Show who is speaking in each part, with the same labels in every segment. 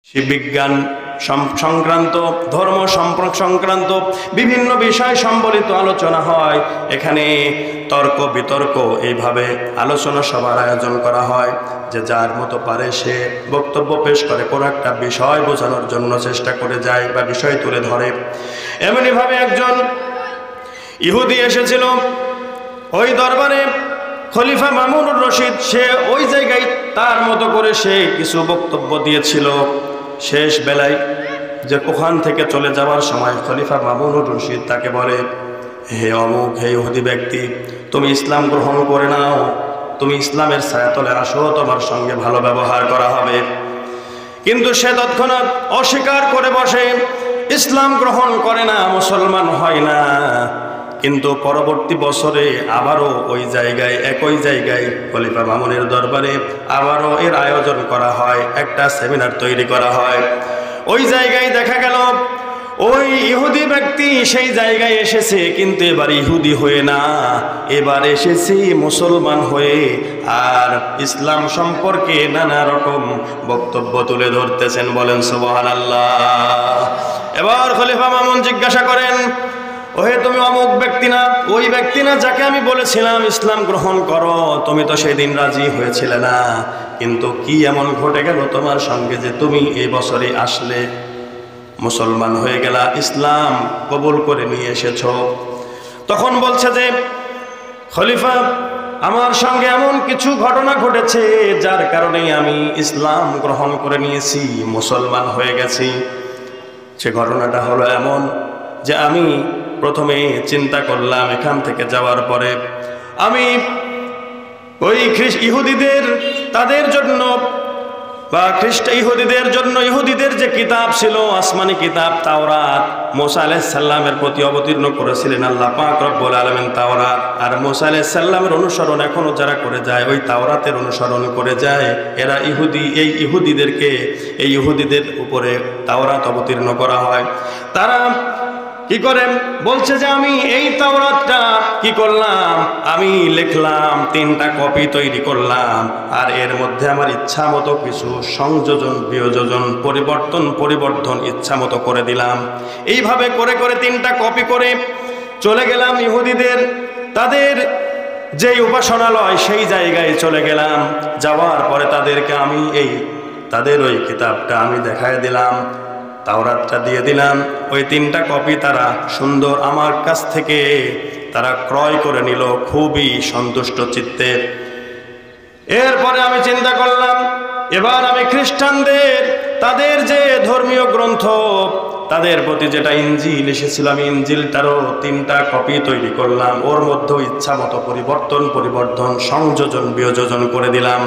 Speaker 1: বিজ্ঞান সংক্রান্ত, ধর্ম সংক্রান্ত বিভিন্ন বিষয় সম্বলিত আলোচনা হয়। এখানে তর্ক বিতর্ক এইভাবে আলোচনা সভার আয়োজন করা হয়, যে যার মতো পারে সে বক্তব্য পেশ করে, কোনো একটা বিষয় বোঝানোর জন্য চেষ্টা করে যায় বা বিষয় তুলে ধরে। এমনিভাবে একজন ইহুদি এসেছিল ওই দরবারে, খলিফা মামুনুর রশিদ, সে ওই জায়গায় তার মতো করে সে কিছু বক্তব্য দিয়েছিল। শেষ বেলায় যে ওখান থেকে চলে যাওয়ার সময় খলিফা মামুনুর রশিদ তাকে বলে, হে অমুক, হে ইহুদি ব্যক্তি, তুমি ইসলাম গ্রহণ করে নাও, তুমি ইসলামের ছায়াতলে আসো, তোমার সঙ্গে ভালো ব্যবহার করা হবে। কিন্তু সে তৎক্ষণাৎ অস্বীকার করে বসে, ইসলাম গ্রহণ করে না, মুসলমান হয় না। কিন্তু পরবর্তী বছরে আবারও ওই জায়গায়, একই জায়গায় খলিফা মামুনের দরবারে আবারও এর আয়োজন করা হয়, একটা সেমিনার তৈরি করা হয়। ওই জায়গায় দেখা গেল ওই ইহুদি ব্যক্তি সেই জায়গায় এসেছে, কিন্তু এবার ইহুদি হয়ে না, এবার এসেছে মুসলমান হয়ে, আর ইসলাম সম্পর্কে নানা রকম বক্তব্য তুলে ধরতেছেন। বলেন সুবহানাল্লাহ। এবার খলিফা মামুন জিজ্ঞাসা করেন, ওহে তুমি অমুক ব্যক্তি না, ওই ব্যক্তি না যাকে আমি বলেছিলাম ইসলাম গ্রহণ করো? তুমি তো সেদিন রাজি হয়েছিলে না, কিন্তু কি এমন ঘটে গেল তোমার সঙ্গে যে তুমি এই বছরে আসলে, মুসলমান হয়ে গেলা, ইসলাম কবুল করে নিয়ে এসেছ? তখন বলছে যে, খলিফা, আমার সঙ্গে এমন কিছু ঘটনা ঘটেছে যার কারণে আমি ইসলাম গ্রহণ করে নিয়েছি, মুসলমান হয়ে গেছি। সে ঘটনাটা হলো এমন যে আমি প্রথমে চিন্তা করলাম এখান থেকে যাওয়ার পরে আমি ওই ইহুদিদের, তাদের জন্য বা ইহুদিদের জন্য, ইহুদিদের যে কিতাব ছিল, আসমানি কিতাব তাওরাত, মুসা আলাইহিস সালামের প্রতি অবতীর্ণ করেছিলেন আল্লাহ পাক রব্বুল আলামিন তাওরাত। আর মুসা আলাইহিস সালামের অনুসরণ এখনো যারা করে যায়, ওই তাওরাতের অনুসরণ করে যায়, এরা ইহুদি। এই ইহুদিদের উপরে তাওরাত অবতীর্ণ করা হয়। তারা কি করে? বলছে যে আমি এই তাওরাতটা কি করলাম, আমি লিখলাম, 3টা কপি তৈরি করলাম, আর এর মধ্যে আমার ইচ্ছা মতো কিছু সংযোজন, বিয়োজন, পরিবর্ধন ইচ্ছা মতো করে দিলাম। এইভাবে করে করে 3টা কপি করে চলে গেলাম ইহুদিদের তাদের যেই উপাসনালয়, সেই জায়গায় চলে গেলাম। যাওয়ার পরে তাদেরকে আমি তাদের ওই কিতাবটা আমি দেখায় দিলাম, তাওরাতটা দিয়ে দিলাম। ওই 3টা কপি তারা সুন্দর আমার কাছ থেকে তারা ক্রয় করে নিল, খুবই সন্তুষ্ট চিত্তে। এরপরে আমি চিন্তা করলাম, এবার আমি খ্রিস্টানদের তাদের যে ধর্মীয় গ্রন্থ, তাদের প্রতি যেটা ইঞ্জিল এসেছিল, আমি ইঞ্জিলটারও 3টা কপি তৈরি করলাম। ওর মধ্যেও ইচ্ছা মতো পরিবর্ধন, সংযোজন, বিয়োজন করে দিলাম,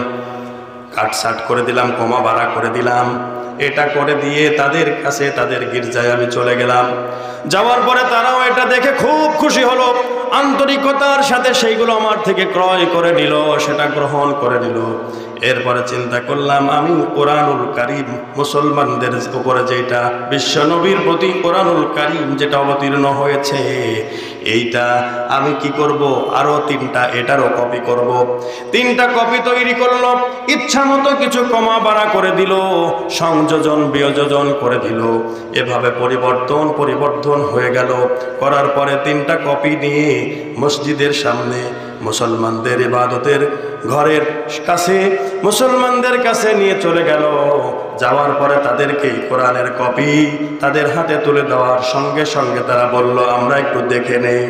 Speaker 1: কাটছাট করে দিলাম, কমা বাড়া করে দিলাম। এটা করে দিয়ে তাদের কাছে, তাদের গির্জায় আমি চলে গেলাম। যাওয়ার পরে তারাও এটা দেখে খুব খুশি হলো, আন্তরিকতার সাথে সেইগুলো আমার থেকে ক্রয় করে নিল, সেটা গ্রহণ করে নিল। এরপরে চিন্তা করলাম, আমি কোরআনুল কারীম, মুসলমানদের উপরে যেটা, বিশ্ব নবীর প্রতি কোরআনুল কারীম যেটা অবতীর্ণ হয়েছে, এইটা আমি কি করব, আরো 3টা এটারও কপি করব। 3টা কপি তৈরি করলো, ইচ্ছা মতো কিছু কমা বাড়া করে দিল, সংযোজন বিয়োজন করে দিল। এভাবে পরিবর্ধন হয়ে গেল। করার পরে 3টা কপি নিয়ে মসজিদের সামনে, মুসলমানদের ইবাদতের ঘরের কাছে, মুসলমানদের কাছে নিয়ে চলে গেল। যাওয়ার পরে তাদেরকে কোরআনের কপি তাদের হাতে তুলে দেওয়ার সঙ্গে সঙ্গে তারা বলল, আমরা একটু দেখে নেই,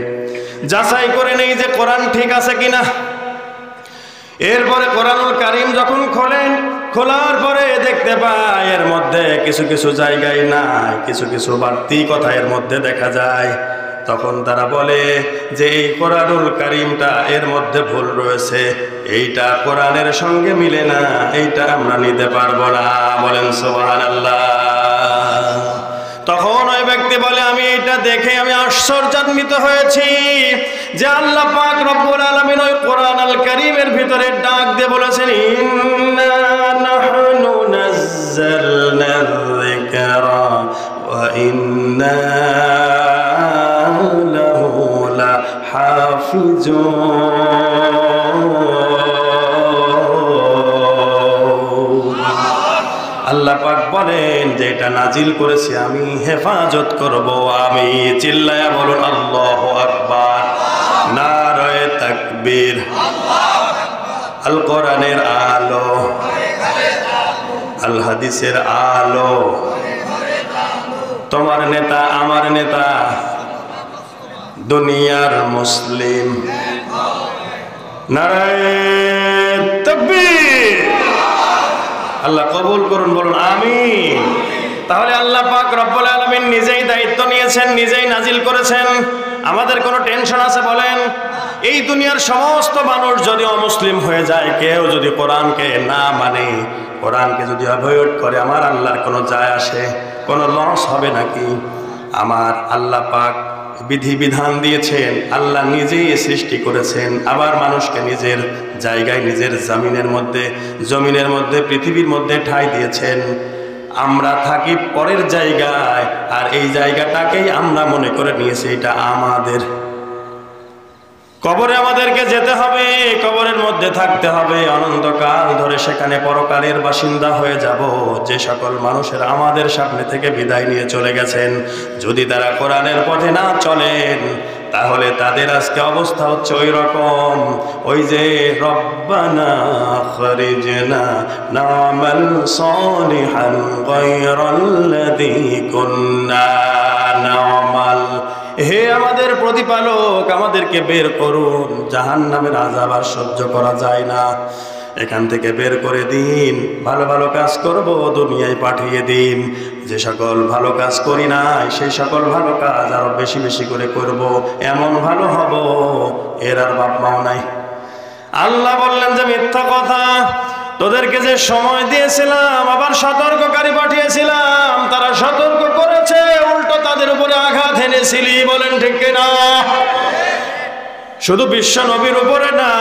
Speaker 1: যাচাই করে নেই যে কোরআন ঠিক আছে কিনা। এরপরে কোরআনুল কারীম যখন খোলার পরে দেখতে পায় এর মধ্যে কিছু কিছু জায়গায় নাই, কিছু বাড়তি কথা এর মধ্যে দেখা যায়। তখন তারা বলে যে এই কোরআনুল কারীমটা, এর মধ্যে ভুল রয়েছে, এইটা কোরআনের সঙ্গে মিলে না, এইটা আমরা নিতে পারবো না। বলেন সুবহানাল্লাহ। তখন ওই ব্যক্তি বলে, আমি এইটা দেখে আমি আশ্চর্যান্বিত হয়েছি যে আল্লাহ পাক রব্বুল আলামিন ওই কোরআনুল কারীমের ভিতরে ডাক দিয়ে বলেছেন, ইন্না নাহনু নাযালনা যিকরা ওয়া ইন্না লাহু লাহাফিজুন। আল্লাহ পাক বলেন, বলেন যে এটা নাজিল করেছি আমি, হেফাজত করব আমি। চিল্লায়া বলুন আল্লাহু আকবার, নারায়ে তাকবীর। আল কোরআনের আলো, আল হাদিসের আলো, তোমার নেতা আমার নেতা দুনিয়ার মুসলিম। নারায়ে তাকবীর। আল্লাহ কবুল করুন, বলুন আমিন। তাহলে আল্লাহ পাক রব্বুল আলামিন নিজেই দায়িত্ব নিয়েছেন, নিজেই নাজিল করেছেন। আমাদের কোনো টেনশন আছে বলেন? এই দুনিয়ার সমস্ত মানুষ যদি অমুসলিম হয়ে যায়, কেউ যদি কোরআনকে না মানে, কোরআনকে যদি অ্যাভয়েড করে, আমার আল্লাহর কোনো যায় আসে? কোনো লস হবে নাকি? আমার আল্লাহ পাক বিধিবিধান দিয়েছেন, আল্লাহ নিজেই সৃষ্টি করেছেন, আবার মানুষকে নিজের জায়গায়, নিজের জমিনের মধ্যে পৃথিবীর মধ্যে ঠাঁই দিয়েছেন। আমরা থাকি পরের জায়গায়, আর এই জায়গাটাকেই আমরা মনে করে নিয়েছি এটা আমাদের। কবরে আমাদেরকে যেতে হবে, কবরের মধ্যে থাকতে হবে অনন্তকাল ধরে, সেখানে পরকালের বাসিন্দা হয়ে যাব। যে সকল মানুষের আমাদের সামনে থেকে বিদায় নিয়ে চলে গেছেন, যদি তারা কোরআনের পথে না চলেন, তাহলে তাদের আজকে অবস্থা হচ্ছে ওই রকম, ওই যে রব্বানা আখরিজনা না'মাল সালিহান গায়রাল্লাযী কুন্না না'মাল। হে আমাদের প্রতিপালক, আমাদেরকে বের করুন, জাহান্নামের আযাব আর সহ্য করা যায় না, এখান থেকে বের করে দিন, ভালো ভালো কাজ করব, দুনিয়ায় পাঠিয়ে দিন। যে সকল ভালো কাজ করি নাই, সেই সকল ভালো কাজ আরো বেশি বেশি করে করব, এমন ভালো হব এর আর বাপ মাও নাই। আল্লাহ বললেন যে মিথ্যা কথা, তোদেরকে যে সময় দিয়েছিলাম, আবার সতর্ককারী পাঠিয়েছিলাম, তারা সতর্ক করেছে, উল্টো তাদের উপরে আঘাত এনেছিলি। বলেন ঠিক কিনা? শুধু বিশ্ব নবীর উপরে না,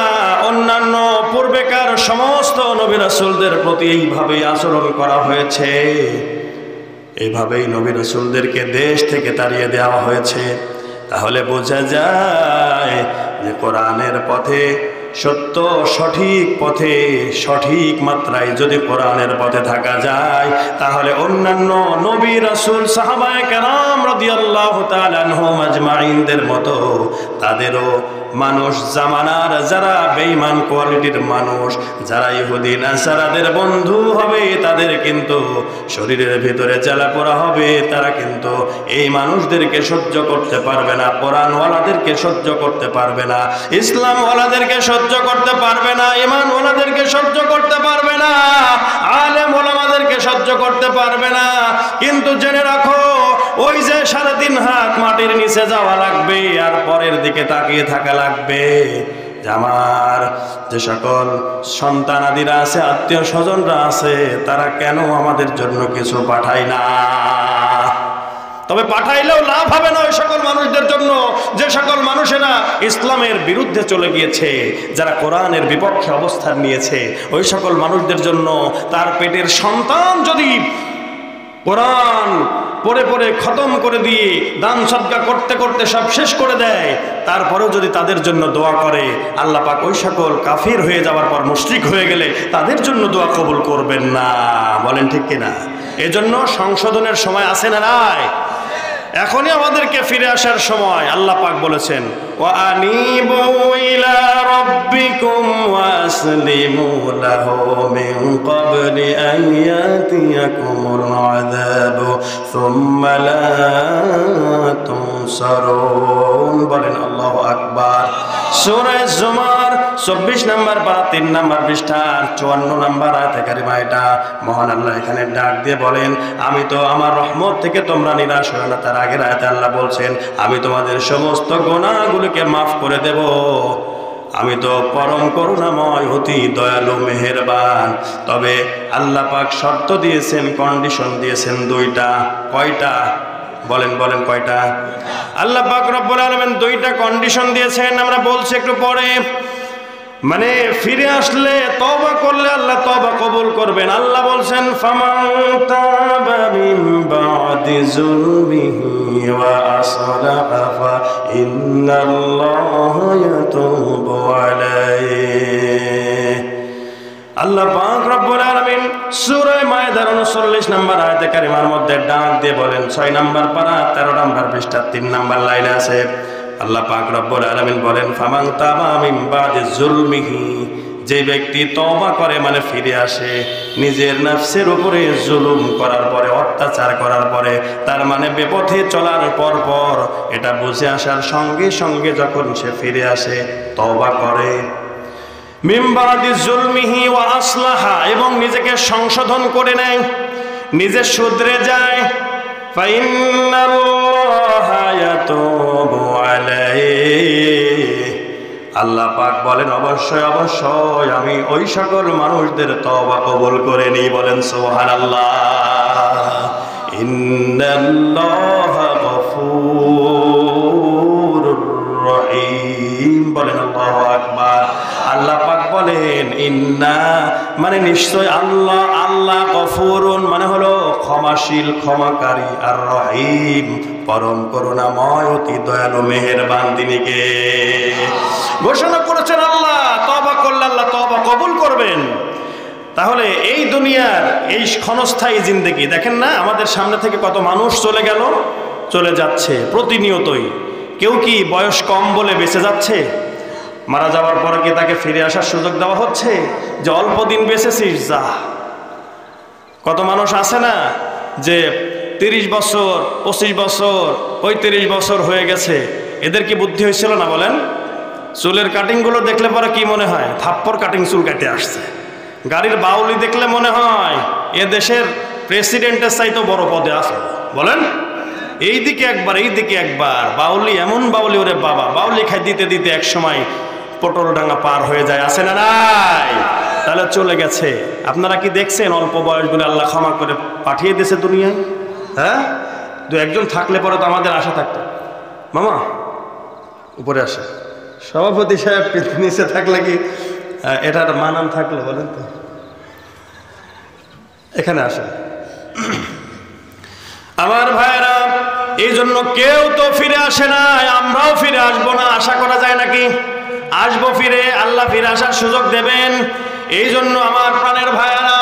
Speaker 1: অন্যান্য পূর্বেকার সমস্ত নবী রাসূলদের প্রতি এইভাবেই আচরণ করা হয়েছে। এইভাবেই নবী রাসূলদেরকে দেশ থেকে তাড়িয়ে দেওয়া হয়েছে। তাহলে বোঝা যায় যে কোরআনের পথে, সত্য সঠিক পথে, সঠিক মাত্রায় যদি কোরআনের পথে থাকা যায়, তাহলে অন্যান্য নবী রাসূল সাহাবায়ে কেরাম রাদিয়াল্লাহু তাআলা আনহুম আজমাইনদের মতো তাদেরও মানুষ জামানার যারা বেঈমান কোয়ালিটির মানুষ, যারা ইহুদি নাসারাদের বন্ধু হবে, তাদের কিন্তু শরীরের ভিতরে জ্বালা পোড়া হবে। তারা কিন্তু এই মানুষদেরকে সহ্য করতে পারবে না, কোরআনওয়ালাদেরকে সহ্য করতে পারবে না, ইসলামওয়ালাদেরকে সহ্য করতে পারবে না, ঈমানওয়ালাদেরকে সহ্য করতে পারবে না, আলেম ওলামাদেরকে সহ্য করতে পারবে না। কিন্তু জেনে রাখো, ওই যে 3.5 হাত মাটির নিচে যাওয়া লাগবে, আর পরের দিকে তাকিয়ে থাকা লাগবে যে আমার যে সকল সন্তানাদিরা আছে, আত্মীয় স্বজনরা আছে, তারা কেন আমাদের জন্য কিছু পাঠায় না। তবে পাঠাইলেও লাভ হবে না ওই সকল মানুষদের জন্য যে সকল মানুষেরা ইসলামের বিরুদ্ধে চলে গিয়েছে, যারা কোরআনের বিপক্ষে অবস্থান নিয়েছে। ওই সকল মানুষদের জন্য তার পেটের সন্তান যদি কোরআন পড়ে পড়ে খতম করে দিয়ে দান সদকা করতে করতে সব শেষ করে দেয়, তারপরেও যদি তাদের জন্য দোয়া করে, আল্লাহ পাক ওই সকল কাফির হয়ে যাওয়ার পর মুশরিক হয়ে গেলে তাদের জন্য দোয়া কবুল করবেন না। বলেন ঠিক কিনা? এজন্য সংশোধনের সময় আছে না নাই? এখনই আমাদেরকে ফিরে আসার সময়। আল্লাহ পাক বলেছেন, ওয়া আনিবু ইলা রাব্বিকুম ওয়াসলিমু লাহু মিন ক্বাবলি আন ইয়াতিয়াকুমুল আযাবু সুম্মা লা তুনসারুন। বলেন আল্লাহু আকবার। সূরা জুমার 24 নম্বর পারা 3 নম্বর পৃষ্ঠার 54 নম্বর আয়াতে কারিমা এটা। মহান আল্লাহ এখানে ডাক দিয়ে বলেন, আমি তো আমার রহমত থেকে তোমরা নিরাশ হও না। তার আগের আয়াতে আল্লাহ বলছেন, আমি তোমাদের সমস্ত গুনাহগুলোকে মাফ করে দেব, আমি তো পরম করুণাময়, অতি দয়ালু, মেহেরবান। তবে আল্লাহ পাক শর্ত দিয়েছেন, কন্ডিশন দিয়েছেন 2টা। কয়টা? বলেন বলেন কয়টা? আল্লাহ পাক রব্বুল আলামিন 2টা কন্ডিশন দিয়েছেন, আমরা বলছি একটু পরে। মানে ফিরে আসলে, তওবা করলে আল্লাহ তওবা কবুল করবেন। আল্লাহ বলছেন, ফামান তাবা মিন বাদি যুলমিহি ওয়া আসলাহা ফা ইন্নাল্লাহা ইয়াতুবু আলাইহি। আল্লাহ পাক রব্বুল আলামিন সূরা মায়েদার 39 নম্বর আয়াতে কারিমার মধ্যে ডাক দিয়ে বলেন, 6 নম্বর পারা 13 নম্বর পৃষ্ঠা 3 নম্বর লাইনে আছে। আল্লাহ পাক রব্বুল আলামিন বলেন, ফামান তাবা মিন বাদি যুলমিহি, যে ব্যক্তি তওবা করে মানে ফিরে আসে নিজের নফসের উপরে জুলুম করার পরে, অত্যাচার করার পরে, তার মানে বেপথে চলার পর পর এটা বুঝে আসার সঙ্গে সঙ্গে যখন সে ফিরে আসে, তওবা করে, মিন বাদি যুলমিহি ওয়া আসলাহা, এবং নিজেকে সংশোধন করে নেয়, নিজে শুধরে যায়, ফাইন্নাল্লাহা ইয়াতুবু আলাইহি, আল্লাহ পাক বলেন অবশ্যই অবশ্যই আমি ওই সকল মানুষদের তওবা কবুল করে নিই। বলেন সুবহানাল্লাহ। ইন্নাল্লাহা গফুরুর রহিম। বলেন আল্লাহু আকবার। আল্লাহ পাক বলেন ইন্না মানে নিশ্চয় আল্লাহ, আল্লাহ গফুরুন মানে হলো ক্ষমাশীল, ক্ষমাকারী, আর রহিম পরম করুণাময়, অতি দয়ালু, মেহেরবান তিনি কে। ঘোষণা করেছেন আল্লাহ তওবা করলে আল্লাহ তওবা কবুল করবেন। তাহলে এই দুনিয়ার এই ক্ষণস্থায়ী জিন্দেগি দেখেন না, আমাদের সামনে থেকে কত মানুষ চলে গেল, চলে যাচ্ছে প্রতিনিয়তই। কেউ কি বয়স কম বলে বেঁচে যাচ্ছে? মারা যাওয়ার পরে কি তাকে ফিরে আসার সুযোগ দেওয়া হচ্ছে যে অল্প দিন বেঁচেছিস যা? কত মানুষ আছে না যে 30 বছর 25 বছর 35 বছর হয়ে গেছে, এদের কি বুদ্ধি হয়েছিল না? বলেন, চুলের কাটিংগুলো দেখলে পরে কি মনে হয়? থাপ্পর কাটিং চুল কাটে আসছে। গাড়ির বাউলি দেখলে মনে হয় এ দেশের প্রেসিডেন্টের চাইতেও বড় পদে আছে। বলেন, এই দিকে একবার এই দিকে একবার, বাউলি এমন বাউলি, ওরে বাবা, বাউলি খাই দিতে দিতে এক সময় পটল ডাঙ্গা পার হয়ে যায়, আছে না নাই? তাহলে চলে গেছে। আপনারা কি দেখছেন অল্প বয়সগুলো আল্লাহ ক্ষমা করে পাঠিয়ে দিয়েছে দুনিয়ায়? হ্যাঁ, দু একজন থাকলে পরে তো আমাদের আশা থাকতো, মামা উপরে আসে, সভাপতি সাহেব নিচে থাকলে কি এটার মানান থাকলো? বলেন তো, এখানে আসে। আমার ভাইরা, এই জন্য কেউ তো ফিরে আসে না, আমরাও ফিরে আসবো না, আশা করা যায় নাকি? আসবো ফিরে, আল্লাহ ফিরে আসার সুযোগ দেবেন। এই জন্য আমার প্রাণের ভাইরা,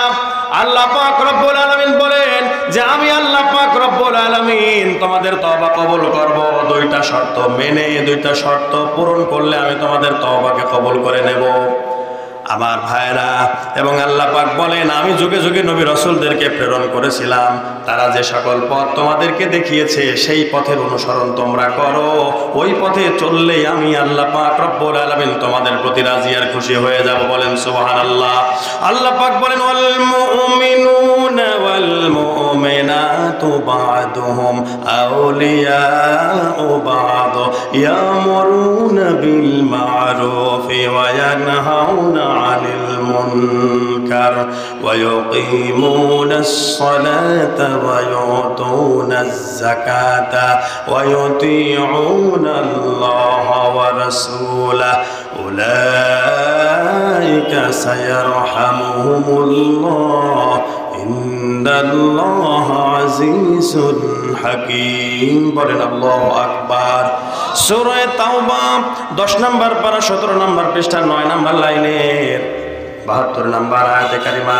Speaker 1: আল্লাহ পাক রব্বুল আলামিন বলেন যে আমি আল্লাহ পাক রব্বুল আলামিন তোমাদের তওবা কবুল করব, দুইটা শর্ত মেনে, দুইটা শর্ত পূরণ করলে আমি তোমাদের তওবাকে কবুল করে নেব। আমার ভাইরা, এবং আল্লাহ পাক বলেন আমি যুগে যুগে নবী রাসূলদেরকে প্রেরণ করেছিলাম, তারা যে সকল পথ তোমাদেরকে দেখিয়েছে সেই পথের অনুসরণ তোমরা করো, ওই পথে চললেই আমি আল্লাহ পাক রব্বুল আলামিন তোমাদের প্রতি রাজি আর খুশি হয়ে যাব। বলেন সুবহানাল্লাহ। আল্লাহ পাক বলেন ওয়াল মুমিনুনা ওয়াল মুমিনাতু বা'দুহুম আউলিয়াউ বা'দ ইয়ামুরুনা বিল মা'রুফি ওয়া ইয়ানহাউনা عن المنكر ويقيمون الصلاة ويؤتون الزكاة ويطيعون الله ورسوله أولئك سيرحمهم الله إن الله عزيز حكيم বলেন আল্লাহু আকবার। সূরা তাওবা 10 নম্বর পারা 17 নম্বর পৃষ্ঠা 9 নম্বর লাইনের 72 নম্বর আয়াতে কারিমা,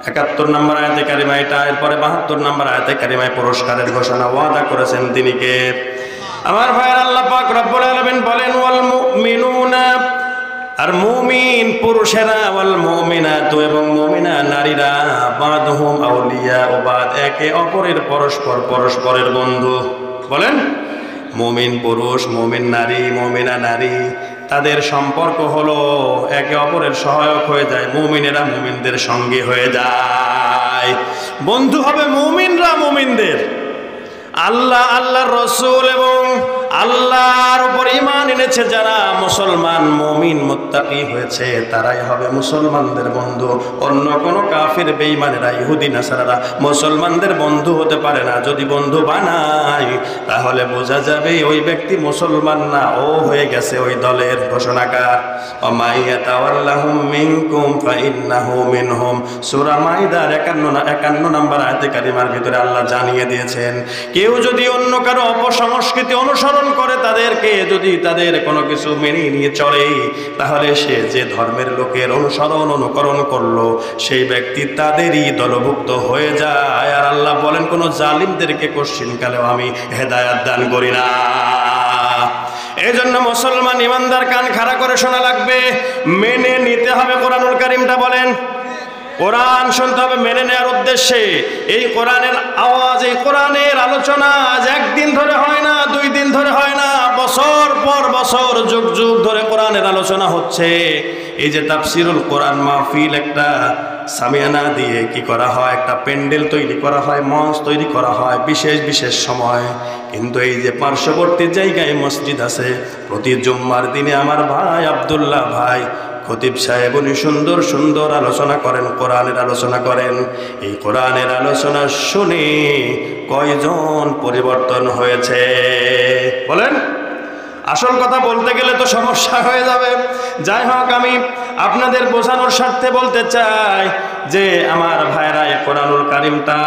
Speaker 1: 71 নম্বর আয়াতে কারিমা এটা, এরপরে 72 নম্বর আয়াতে কারিমায় পুরস্কারের ঘোষণা ওয়াদা করেছেন তিনি কে? আমার ভাইয়ের আল্লাহ পাক রব্বুল আলামিন বলেন ওয়াল মুমিনুনা, আর মুমিন পুরুষেরা, ওয়াল মুমিনাতু এবং মুমিনা নারীরা, বাদহুম আউলিয়া ও বাদ একে অপরের পরস্পরের বন্ধু। বলেন, মুমিন পুরুষ, মুমিন নারী, মুমিনা নারী, তাদের সম্পর্ক হলো একে অপরের সহায়ক হয়ে যায়, মুমিনেরা মুমিনদের সঙ্গী হয়ে যায়, বন্ধু হবে মুমিনরা মুমিনদের। আল্লাহ, আল্লাহর রাসূল এবং আল্লাহর উপর ঈমান এনেছে যারা মুসলমান, মুমিন, মুত্তাকি হয়েছে, তারাই হবে মুসলমানদের বন্ধু। অন্য কোনো কাফির বেঈমানেরা, ইহুদি নাসারারা মুসলমানদের বন্ধু হতে পারে না। যদি বন্ধু বানায় তাহলে বোঝা যাবে ওই ব্যক্তি মুসলমান না, ও হয়ে গেছে ওই দলের ঘোষণাকার। ওমাই ইয়াতাওয়াল্লাহুম মিনকুম ফাইন্নাহু মিনহুম, সূরা মাইদার 51 নম্বর আয়াতে কারিমার ভিতরে আল্লাহ জানিয়ে দিয়েছেন, কেউ যদি অন্য কারো অপসংস্কৃতি অনুসরণ অনুসরণ করে তাদেরকে যদি তাদের কোনো কিছু মেনে নিয়ে চলে, তাহলে সে যে ধর্মের লোকের অনুসরণ অনুকরণ করলো সেই ব্যক্তি তাদেরই দলভুক্ত হয়ে যায়। আর আল্লাহ বলেন কোন জালিমদেরকে কোশ্চিনকালেও আমি হেদায়েত দান করি না। এই জন্য মুসলমান ইমানদার কান খাড়া করে শোনা লাগবে, মেনে নিতে হবে কোরআনুল কারীমটা। বলেন কোরআন শুনতে হবে মেনে নেওয়ার উদ্দেশ্যে। এই কোরআনের আওয়াজ, এই কোরআনের আলোচনা আজ একদিন ধরে হয় না, 2 দিন ধরে হয় না, বছর পর বছর, যুগ যুগ ধরে কোরআনের আলোচনা হচ্ছে। এই যে তাফসিরুল কোরআন মাহফিল, একটা সামিয়ানা দিয়ে কি করা হয়, একটা প্যান্ডেল তৈরি করা হয়, মঞ্চ তৈরি করা হয় বিশেষ বিশেষ সময়। কিন্তু এই যে পার্শ্ববর্তী জায়গায় মসজিদ আছে, প্রতি জুম্মার দিনে আমার ভাই আব্দুল্লাহ ভাই খতিব সাহেব উনি সুন্দর সুন্দর আলোচনা করেন, কোরআনের আলোচনা করেন। এই কোরআনের আলোচনা শুনে কয়জন পরিবর্তন হয়েছে বলেন? আসল কথা বলতে গেলে তো সমস্যা হয়ে যাবে। যাই হোক, আমি আপনাদের বোঝানোর স্বার্থে বলতে চাই যে আমার ভাইরা, এই কোরআনুল কারীমটা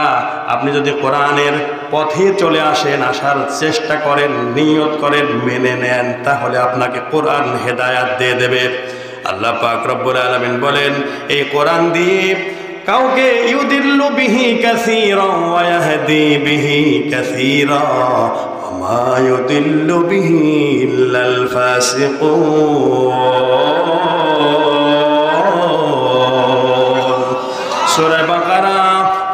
Speaker 1: আপনি যদি কোরআনের পথে চলে আসেন, আসার চেষ্টা করেন, নিয়ত করেন, মেনে নেন, তাহলে আপনাকে কোরআন হেদায়াত দিয়ে দেবে। আল্লাহ পাক রব্বুল আলামিন বলেন এই কোরআন দিয়ে কাউকে ইউদিল্লু বিহি কাসীরা ওয়া ইয়াহদি বিহি কাসীরা ওয়া মা ইউদিল্লু বিহি ইল্লাল ফাসিকুন। সূরা বাকারা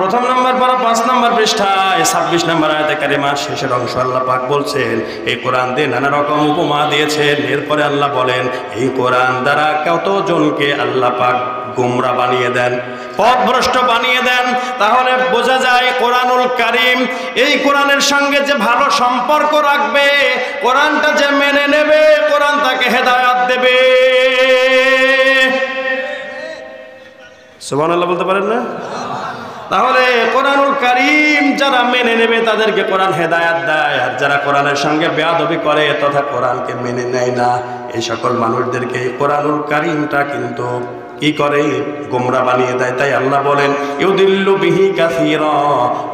Speaker 1: 1 নম্বর পারা 5 নম্বর পৃষ্ঠায় 26 নম্বর আয়াতে কারিমা শেষের অংশ আল্লাহ পাক বলছেন এই কোরআন দিয়ে নানা রকম উপমা দিয়েছেন। এরপরে আল্লাহ বলেন এই কোরআন দ্বারা কতজনকে আল্লাহ পাক গোমরা বানিয়ে দেন, পথভ্রষ্ট বানিয়ে দেন। তাহলে বোঝা যায় কোরআনুল কারীম, এই কোরআনের সঙ্গে যে ভালো সম্পর্ক রাখবে, কোরআনটা যে মেনে নেবে, কোরআন তাকে হেদায়াত দেবে। সুবহানাল্লাহ বলতে পারেন না? তাহলে কোরআনুল কারীম যারা মেনে নেবে তাদেরকে কোরআন হেদায়াত দেয়, আর যারা কোরআনের সঙ্গে বেয়াদবি করে তথা কোরআনকে মেনে নেয় না, এই সকল মানুষদেরকে কোরআনুল কারীমটা কিন্তু কি করে, গোমরা বানিয়ে দেয়। তাই আল্লাহ বলেন ইউদিল্লু বিহি কাসীরা,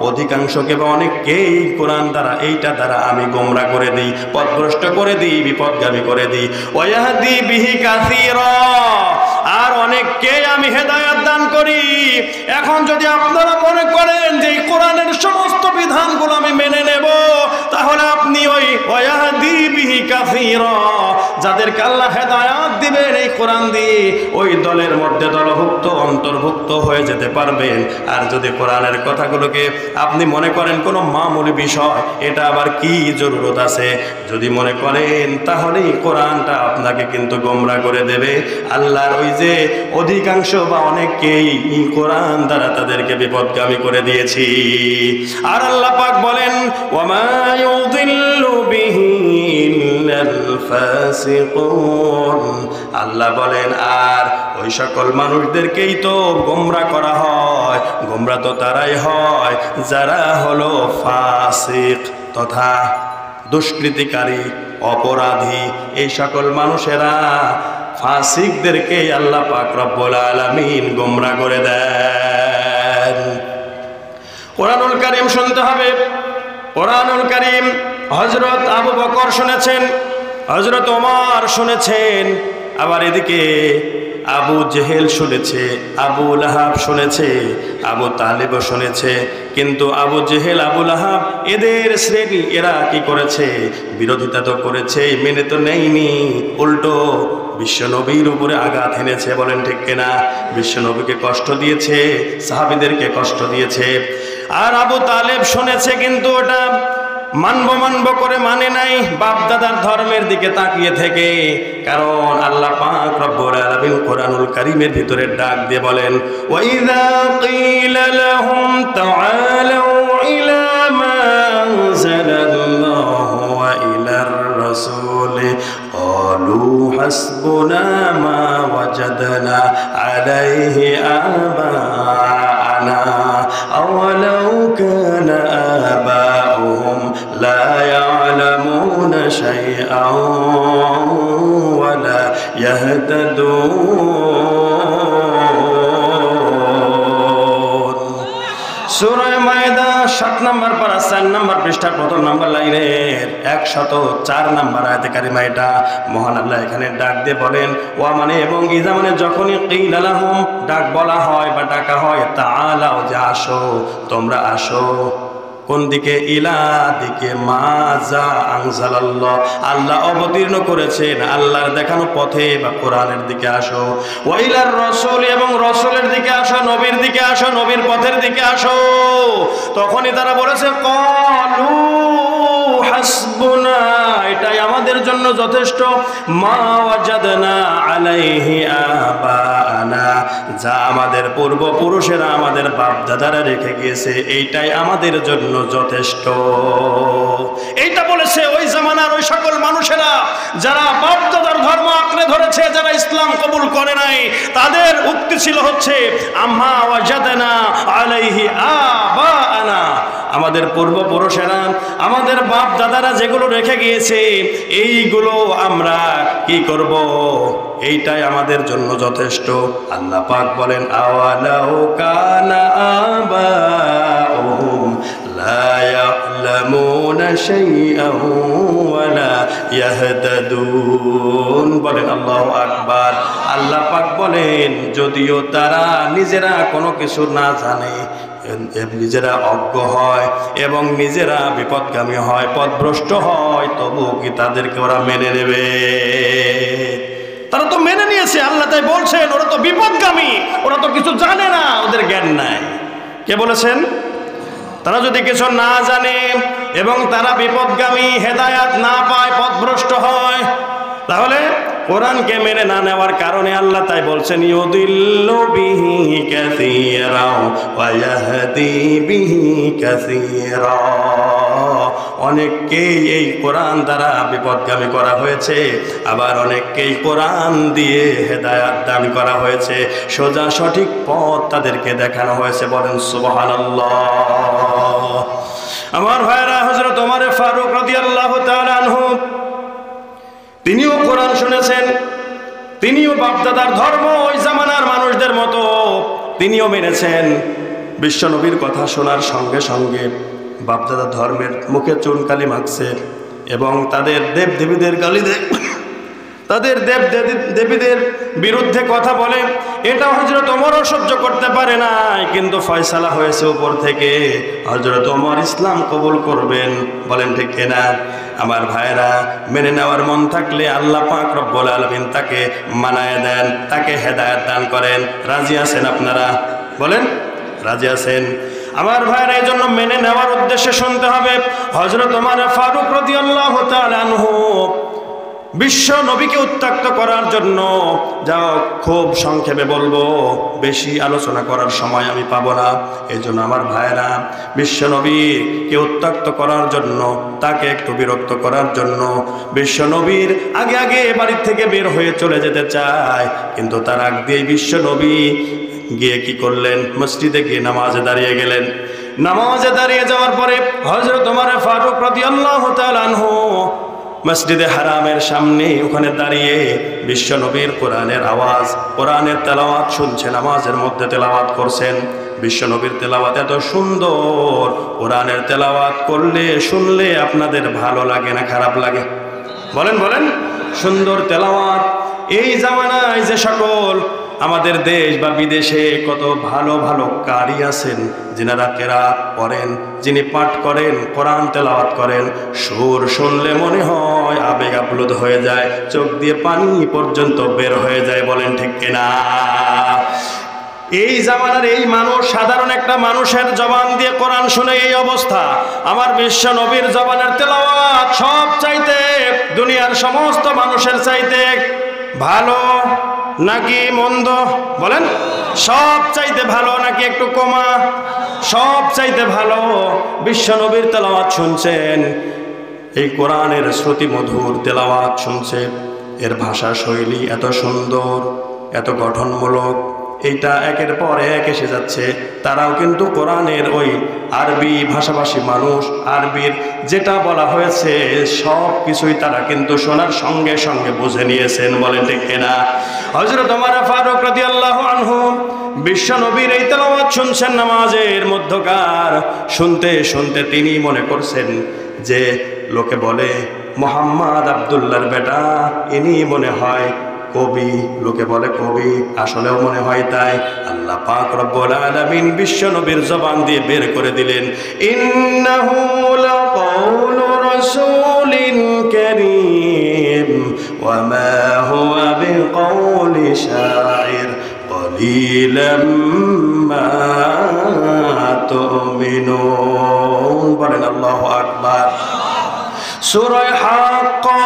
Speaker 1: অধিকাংশকে বা অনেককেই কোরআন দ্বারা, এইটা দ্বারা আমি গোমরা করে দিই, পথভ্রষ্ট করে দিই, বিপদগামী করে দিই। ওয়া ইয়াহদি বিহি কাসীরা, আর অনেককে আমি হেদায়াত দান করি। এখন যদি আপনারা মনে করেন যে এই কোরআনের সমস্ত বিধানগুলো আমি মেনে নেব, তাহলে আপনি ওই ওয়াহদি বিহি কাসীরা, যাদেরকে আল্লাহ হেদায়াত দিবেন এই কোরআন দিয়ে, ওই দলের মধ্যে দলভুক্ত, অন্তর্ভুক্ত হয়ে যেতে পারবেন। আর যদি কোরআনের কথাগুলোকে আপনি মনে করেন কোনো মামুলি বিষয়, এটা আবার কি জরুরত আছে, যদি মনে করেন, তাহলেই কোরআনটা আপনাকে কিন্তু গোমরা করে দেবে। আল্লাহর ওই যে অধিকাংশ বা অনেককেই কোরআন দ্বারা তাদেরকে বিপদগামী করে দিয়েছি। আর আল্লাহ পাক বলেন ওয়া মা ইউদিল্লু বিহি ইল্লাল ফাসিকুন, আল্লাহ বলেন আর ওই সকল মানুষদেরকেই তো গোমরা করা হয়। গোমরা তো তারাই হয় যারা হলো ফাসিক তথা দুষ্কৃতিকারী, অপরাধী। এই সকল মানুষেরা, ফাসিকদেরকে আল্লাহ পাক রব্বুল আলামিন গোমরা করে দেন। কোরআনুল কারীম শুনতে হবে। কোরআনুল কারীম হযরত আবু বকর শুনেছেন, হযরত ওমর শুনেছেন, আবার এদিকে আবু জেহেল শুনেছে, আবু লাহাব শুনেছে, আবু তালেবও শুনেছে। কিন্তু আবু জেহেল, আবু লাহাব এদের শ্রেণী, এরা কি করেছে? বিরোধিতা তো করেছে, মেনে তো নেয়নি, উল্টো বিশ্বনবীর উপরে আঘাত এনেছে। বলেন ঠিক কিনা? বিশ্বনবীকে কষ্ট দিয়েছে, সাহাবীদেরকে কষ্ট দিয়েছে। আর আবু তালেব শুনেছে কিন্তু ওটা মানবো করে মানে নাই, বাপ দাদার ধর্মের দিকে তাকিয়ে থেকে। কারণ আল্লাহ পাক রব্বুল আলামিন কোরআনুল কারীমের ভিতরে ডাক দিয়ে বলেন ওয়া ইযা ক্বিলা লাহুম তাআলু ইলা মা আনজালাল্লাহু ওয়া ইলার রাসূল ক্বালু হাসবুনা মা ওয়াজাদনা আলাইহি আবা'ানা আওয়ালাউ কানা আবাউহুম লা ইয়ালামুনা শাইআন ওয়া লা ইয়াহতাদুন। সূরা মায়দা 7 নম্বর পারা 4 নম্বর পৃষ্ঠার 1 নম্বর লাইনের 104 নম্বর আয়াতে কারিমা। এটা মহান আল্লাহ এখানে ডাক দিয়ে বলেন ওয়া মানে এবং ইজা মানে যখনই কিলা লাহুম ডাক বলা হয় বা ডাকা হয় তাআলাও যে আসো, তোমরা আসো। কোন দিকে? ইলা দিকে মাজা আনজালাল্লাহ, আল্লাহ অবতীর্ণ করেছেন, আল্লাহর দেখানো পথে বা কোরআনের দিকে আসো। ওয়া ইলার রাসূল এবং রাসূলের দিকে আসো, নবীর দিকে আসো, নবীর পথের দিকে আসো। তখনই তারা বলেছে ক্বালু হাসবুনা, এটাই আমাদের জন্য যথেষ্ট। মা ওয়াজাদনা আলাইহি আবানা, যা আমাদের পূর্বপুরুষেরা আমাদের বাপ দাদারা রেখে গিয়েছে এইটাই আমাদের জন্য যথেষ্ট। এইটা বলেছে ওই জামানার ওই সকল মানুষেরা যারা বাপ দাদার ধর্ম আঁকড়ে ধরেছে, যারা ইসলাম কবুল করে নাই। তাদের উক্তি ছিল হচ্ছে আম্মা ওয়াজাদনা আলাইহি আবানা, আমাদের পূর্বপুরুষেরা আমাদের বাপ দাদারা যেগুলো রেখে গিয়েছে এইগুলো আমরা কি করব, এইটাই আমাদের জন্য যথেষ্ট। আল্লাহ পাক বলেন আওয়ালাউ কানা আবাউহুম লা ইয়ালামুনা শাইআন ওয়া লা ইয়াহতাদুন, বলেন আল্লাহু আকবার। আল্লাহ পাক বলেন যদিও তারা নিজেরা কোনো কিছু না জানে, নিজেরা অজ্ঞ হয় এবং নিজেরা বিপদগামী হয়, পথভ্রষ্ট হয়, তবুও কি তাদেরকে ওরা মেনে নেবে? তারা তো মেনে নিয়েছে। আল্লাহ তাই বলছেন ওরা তো বিপদগামী, ওরা তো কিছু জানে না, ওদের জ্ঞান নাই। কে বলেছেন? তারা যদি কিছু না জানে এবং তারা বিপদগামী, হেদায়াত না পায়, পথভ্রষ্ট হয়, তাহলে কোরআনকে মেনে না নেওয়ার কারণে আল্লাহ তাই বলছেন ইউদিল্লু বিহি কাসীরা ওয়া ইয়াহদি বিহি কাসীরা, অনেককেই এই কোরআন দ্বারা বিপদগামী করা হয়েছে, আবার অনেককেই কোরআন দিয়ে হেদায়াত দান করা হয়েছে, সোজা সঠিক পথ তাদেরকে দেখানো হয়েছে। বলেন সুবহানাল্লাহ। আমার ভাইরা, হযরত ওমর ফারুক রাদিয়াল্লাহু তাআলা আনহু তিনিও কোরআন শুনেছেন, তিনিও বাপদাদার ধর্ম ওই জামানার মানুষদের মতো তিনিও মেনেছেন। বিশ্বনবীর কথা শোনার সঙ্গে সঙ্গে বাপদাদার ধর্মের মুখে চুনকালি মাখছে এবং তাদের দেব দেবীদের গালি দেয়, তাদের দেব দেবীদের বিরুদ্ধে কথা বলে। এটা হযরত ওমরও সহ্য করতে পারে নাই, কিন্তু ফয়সালা হয়েছে উপর থেকে হযরত ওমর ইসলাম কবুল করবেন। বলেন ঠিক কিনা? আমার ভাইরা, মেনে নেওয়ার মন থাকলে আল্লাহ পাক রব্বুল আলামিন তাকে মানায় দেন, তাকে হেদায়েত দান করেন। রাজি আছেন আপনারা? বলেন রাজি আছেন? আমার ভাইরা, এই জন্য মেনে নেওয়ার উদ্দেশ্যে শুনতে হবে। হযরত ওমর ফারুক রাদিয়াল্লাহু তাআলা আনহু বিশ্ব নবীকে উত্ত্যক্ত করার জন্য, যাও খুব সংক্ষেপে বলবো, বেশি আলোচনা করার সময় আমি পাবো না। এই জন্য আমার ভাইরা, বিশ্ব নবীকে উত্ত্যক্ত করার জন্য, তাকে একটু বিরক্ত করার জন্য বিশ্ব নবীর আগে আগে বাড়ির থেকে বের হয়ে চলে যেতে চায়, কিন্তু তার আগ দিয়ে বিশ্ব নবী গিয়ে কি করলেন? মসজিদে গিয়ে নামাজে দাঁড়িয়ে গেলেন। নামাজে দাঁড়িয়ে যাওয়ার পরে হযরত ওমর ফারুক রাদিয়াল্লাহু তাআলা আনহু মসজিদে হারামের সামনে ওখানে দাঁড়িয়ে বিশ্ব নবীর কোরআনের আওয়াজ, কোরআনের তেলাওয়াত শুনছে, নামাজের মধ্যে তেলাওয়াত করছেন। বিশ্ব নবীর তেলাওয়াত এত সুন্দর, কোরআনের তেলাওয়াত করলে শুনলে আপনাদের ভালো লাগে না খারাপ লাগে? বলেন বলেন। সুন্দর তেলাওয়াত। এই জামানায় যে সকল আমাদের দেশ বা বিদেশে কত ভালো ভালো কারি আছেন, যিনারা কেরাত পড়েন, যিনি পাঠ করেন, কোরআন তেলাওয়াত করেন, সুর শুনলে মনে হয় আবেগ আপ্লুত হয়ে যায়, চোখ দিয়ে পানি পর্যন্ত বের হয়ে যায়। বলেন ঠিক কিনা? এই জামানার এই মানুষ, সাধারণ একটা মানুষের জবান দিয়ে কোরআন শুনে এই অবস্থা, আমার বিশ্ব নবীর জবানের তেলাওয়াত সব চাইতে, দুনিয়ার সমস্ত মানুষের চাইতে ভালো নাকি মন্দ? বলেন। সব চাইতে ভালো নাকি একটু কমা? সব চাইতে ভালো। বিশ্ব নবীর তেলাওয়াত শুনছেন, এই কোরআনের শ্রুতি মধুর তেলাওয়াত শুনছে, এর ভাষা শৈলী এত সুন্দর, এত গঠনমূলক, এইটা একের পর এক এসে যাচ্ছে। তারাও কিন্তু কোরআনের ওই আরবি ভাষাভাষী মানুষ, আরবির যেটা বলা হয়েছে সব কিছুই তারা কিন্তু শোনার সঙ্গে সঙ্গে বুঝে নিয়েছেন। বলেন ঠিক কিনা? হযরত ওমর ফারুক রাদিয়াল্লাহু আনহু বিশ্ব নবীর এই তেলাওয়াত শুনছেন নামাজের মধ্যকার। শুনতে শুনতে তিনি মনে করছেন যে লোকে বলে মোহাম্মদ আব্দুল্লাহর বেটা, ইনি মনে হয় কবি, লোকে বলে কবি, আসলেও মনে হয় তাই। আল্লাহ পাক রব্বুল আলামিন বিশ্ব নবীর জবান দিয়ে বের করে দিলেন, ইন্নাহু লাকাউলু রাসূলিন কারীম ওয়া মা হুয়া বিকাউলি শাইর কলিলাম মা তুমিনুন। বলেন আল্লাহু আকবার। সূরা হাক্কা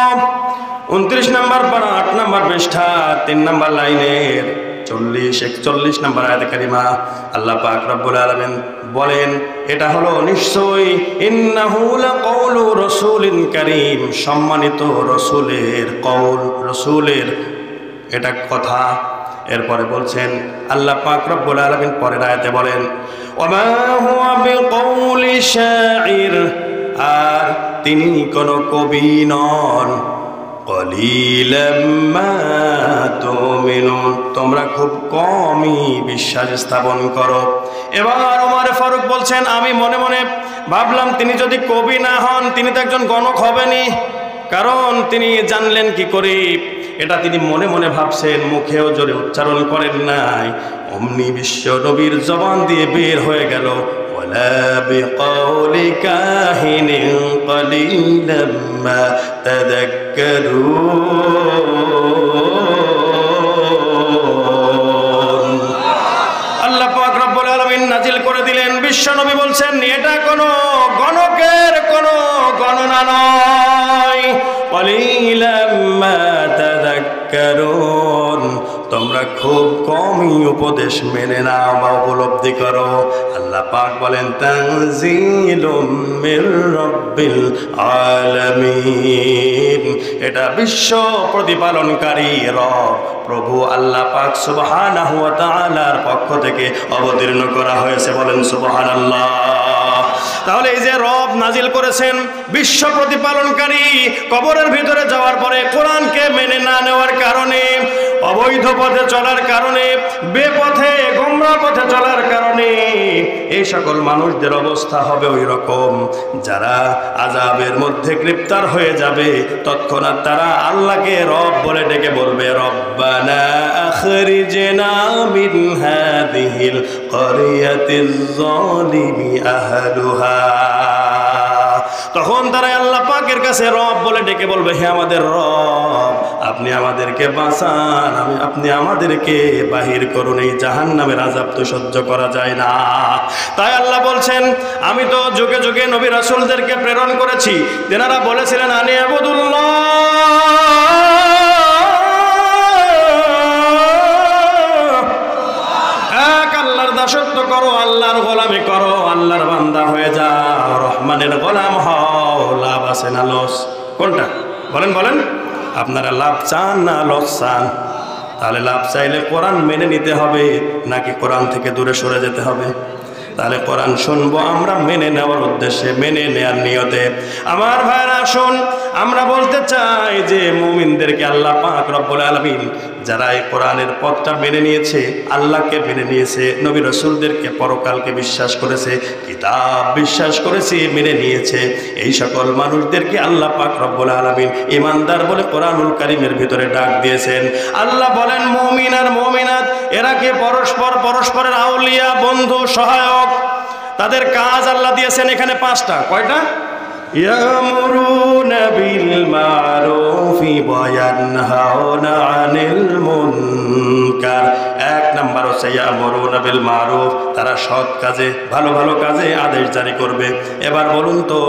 Speaker 1: 29 নম্বর পারা 8 নম্বর পৃষ্ঠা 3 নম্বর লাইনের 40-41 নম্বর আয়াতে কারিমা আল্লাহ পাক রব্বুল আলামিন বলেন, এটা হলো নিশ্চয়ই ইন্নাহু লাকাউলু রাসূলিন কারীম, সম্মানিত রাসূলের কওল, রাসূলের এটা কথা। এরপরে বলছেন আল্লাহ পাক রব্বুল আলামিন পরের আয়াতে বলেন, ওয়া মা হুয়া বিকাউলি শাইর, আর তিনি কোন কবি নন। কলিলাম মা তুমিনুন, তোমরা খুব কমই বিশ্বাস স্থাপন করো। এবার ওমর ফারুক বলছেন, আমি মনে মনে ভাবলাম তিনি যদি কবি না হন তিনি তো একজন গণক হবেনি, কারণ তিনি জানলেন কি করে। এটা তিনি মনে মনে ভাবছেন, মুখেও জোরে উচ্চারণ করেন নাই। অমনি বিশ্ব নবীর জবান দিয়ে বের হয়ে গেল, ওয়ালা বিকাউলি কাহিনিন কলিলাম মা তাযাক্কারুন। আল্লাহ পাক রব্বুল আলামিন নাজিল করে দিলেন, বিশ্ব নবী বলছেন এটা কোনো গণকের কোনো গণনা নয়। কলিলাম মা তাযাক্কারুন, তোমরা খুব কমই উপদেশ মেনে নাও বা উপলব্ধি করো। আল্লাহ পাক বলেন, তানজিলুম মির রাব্বিল আলামিন, এটা বিশ্ব প্রতিপালনকারী রব প্রভু আল্লাহ পাক সুবহানাহু ওয়া তাআলার পক্ষ থেকে অবতীর্ণ করা হয়েছে। বলেন সুবহানাল্লাহ। তাহলে এই যে রব নাজিল করেছেন, বিশ্ব প্রতিপালনকারী, কবরের ভিতরে যাওয়ার পরে কোরআনকে মেনে না নেওয়ার কারণে, অবৈধ পথে চলার কারণে, বেপথে গোমরাহ পথে চলার কারণে এই সকল মানুষদের অবস্থা হবে ওই রকম, যারা আযাবের মধ্যে গ্রেফতার হয়ে যাবে তৎক্ষণাৎ তারা আল্লাহকে রব বলে ডেকে বলবে, রব্বানা আখরিজনা মিন হাযিহিল ক্বরিয়াতিজ যালিমি আহলুহা। তখন তারা আল্লাহ পাকের কাছে রব বলে ডেকে বলবে, হে আমাদের রব, আপনি আমাদেরকে বাঁচান, আপনি আমাদেরকে বাহির করুন, এই জাহান্নামের আযাব তো সহ্য করা যায় না। তাই আল্লাহ বলছেন, আমি তো যুগে যুগে নবী রাসূলদেরকে প্রেরণ করেছি, তেনারা বলেছিলেন আনি আবুদুল্লাহ, এক আল্লাহর দাসত্ব করো, আল্লাহর গোলামি করো, আল্লাহর বান্দা হয়ে যাও, রহমানের গোলাম হও, লাভ আছে না লস? কোনটা বলেন বলেন, আপনারা লাভ চান না লস চান? তাহলে লাভ চাইলে কোরআন মেনে নিতে হবে নাকি কোরআন থেকে দূরে সরে যেতে হবে? তাহলে কোরআন শুনবো আমরা মেনে নেওয়ার উদ্দেশ্যে, মেনে নেওয়ার নিয়তে। আমার ভাইরা আসুন, আমরা বলতে চাই যে মুমিনদেরকে আল্লাহ পাক রব্বুল আলামিন যারা এই কোরআনের পথটা মেনে নিয়েছে, আল্লাহকে মেনে নিয়েছে, নবী রাসূলদেরকে, পরকালকে বিশ্বাস করেছে, কিতাব বিশ্বাস করেছে, মেনে নিয়েছে, এই সকল মানুষদেরকে আল্লাহ পাক রব্বুল আলামিন ঈমানদার বলে কোরআনুল কারীমের ভিতরে ডাক দিয়েছেন। আল্লাহ বলেন, মুমিন আর মুমিনাত এরা কি পরস্পরের আউলিয়া, বন্ধু, সহায়ক। তাদের কাজ আল্লাহ দিয়েছেন এখানে 5টা। কয়টা? ইয়ামুরুনা বিল মারুফি ওয়া ইয়ানহাউনা আনিল মুনকার। 1 নাম্বার হচ্ছে ইয়ামুরুনা বিল মারুফ, তারা সৎ কাজে, ভালো ভালো কাজে আদেশ জারি করবে। এবার বলুন তো,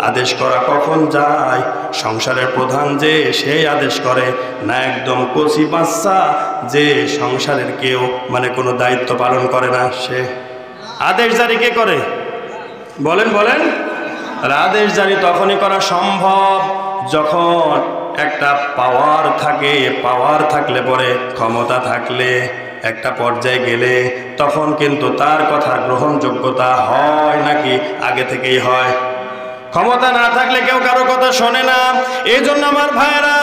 Speaker 1: আদেশ করা কখন যায়? সংসারের প্রধান যে সেই আদেশ করে, না একদম কচি বাচ্চা যে সংসারের কেউ মানে কোনো দায়িত্ব পালন করে না, সে আদেশ জারি কে করে? বলেন বলেন। আদেশ জারি তখনই করা সম্ভব যখন একটা পাওয়ার থাকে, পাওয়ার থাকলে পরে, ক্ষমতা থাকলে, একটা পর্যায়ে গেলে তখন কিন্তু তার কথা গ্রহণযোগ্যতা হয় নাকি আগে থেকেই হয়? ক্ষমতা না থাকলে কেউ কারো কথা শোনে না। এই জন্য আমার ভাইরা,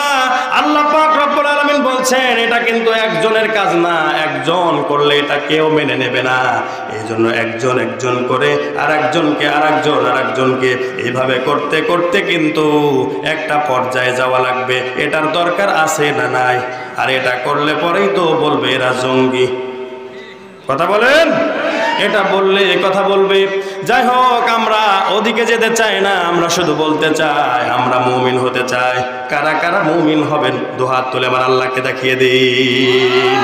Speaker 1: আল্লাহ পাক রব্বুল আলামিন বলছেন এটা কিন্তু একজনের কাজ না, একজন করলে এটা কেউ মেনে নেবে না। এই জন্য একজন একজন করে আরেকজনকে এইভাবে করতে করতে কিন্তু একটা পর্যায়ে যাওয়া লাগবে। এটার দরকার আছে না নাই? আর এটা করলে পরেই তো বলবে এরা জঙ্গি। কথা বলেন, এটা বললে এ কথা বলবে। যাই হোক, আমরা ওদিকে যেতে চাই না, আমরা শুধু বলতে চাই আমরা মুমিন হতে চাই। কারা কারা মুমিন হবেন দুহাত তুলে আমার আল্লাহকে দেখিয়ে দিন।